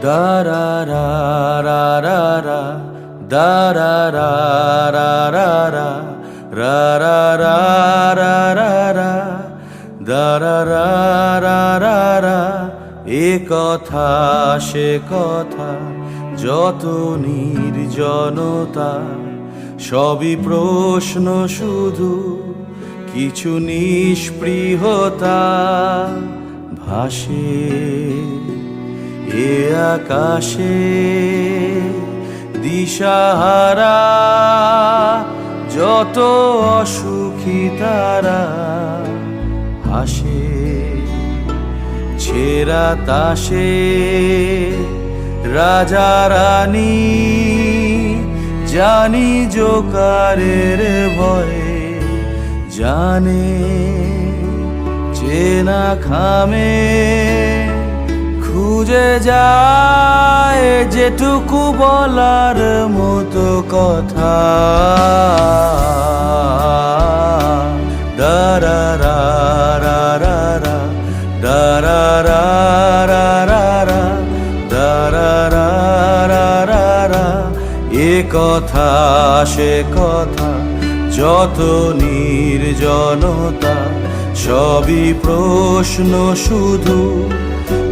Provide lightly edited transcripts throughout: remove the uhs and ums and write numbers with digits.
da ra ra ra ra ra da ra ra ra ra ra ra ra ra ra ra ra da ra ra ra ra ra এ কথা সে কথা যত নির্জনতা সবই প্রশ্ন শুধু কিছু নিষ্পৃহতা ভাসে এ আকাশে দিশাহারা যত অসুখী তারা হাসে ছেঁড়া তাসে রাজা রানী জানি জোকারের ভয়ে জানে চেনা খামে খুঁজে যায় যেটুকু বলার মতো কথা দারা রা রা রা রা দারা রা রা রা রা দারা রা রা রা রা এ কথা সে কথা যত নির্জনতা সবই প্রশ্ন শুধু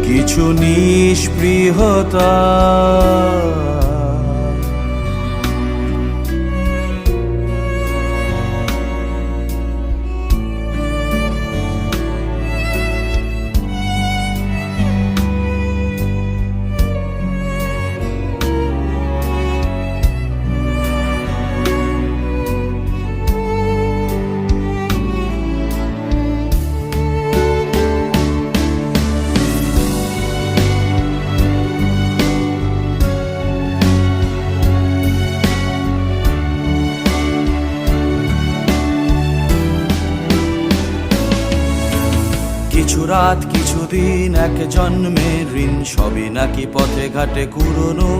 কিছু নিষ্পৃহতা কিছু রাত কিছুদিন এক জন্মের ঋণ সবই নাকি পথে ঘাটে কুড়োনো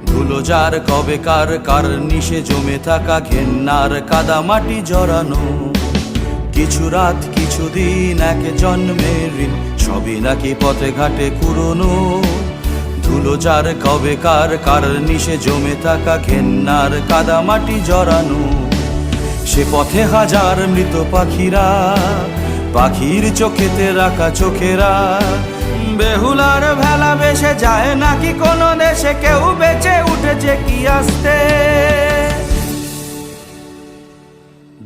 ধুলো যার কবে কার নিশে জমে থাকা ঘেন্নার কাদা মাটি জড়ানো কিছু রাত কিছুদিন এক জন্মের ঋণ সবই নাকি পথে ঘাটে কুড়োনো ধুলো যার কবে কার নিশে জমে থাকা ঘেন্নার কাদা মাটি জড়ানো সে পথে হাজার মৃত পাখিরা পাখির চোখেতে রাখা চোখেরা বেহুলার ভেলা বেশে যায় নাকি কোনো দেশে কেউ বেঁচে উঠেছে কি আসতে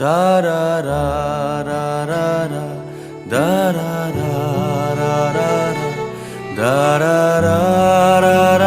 দারা রা রা রা রা দারা রা রা রা রা দারা রা রা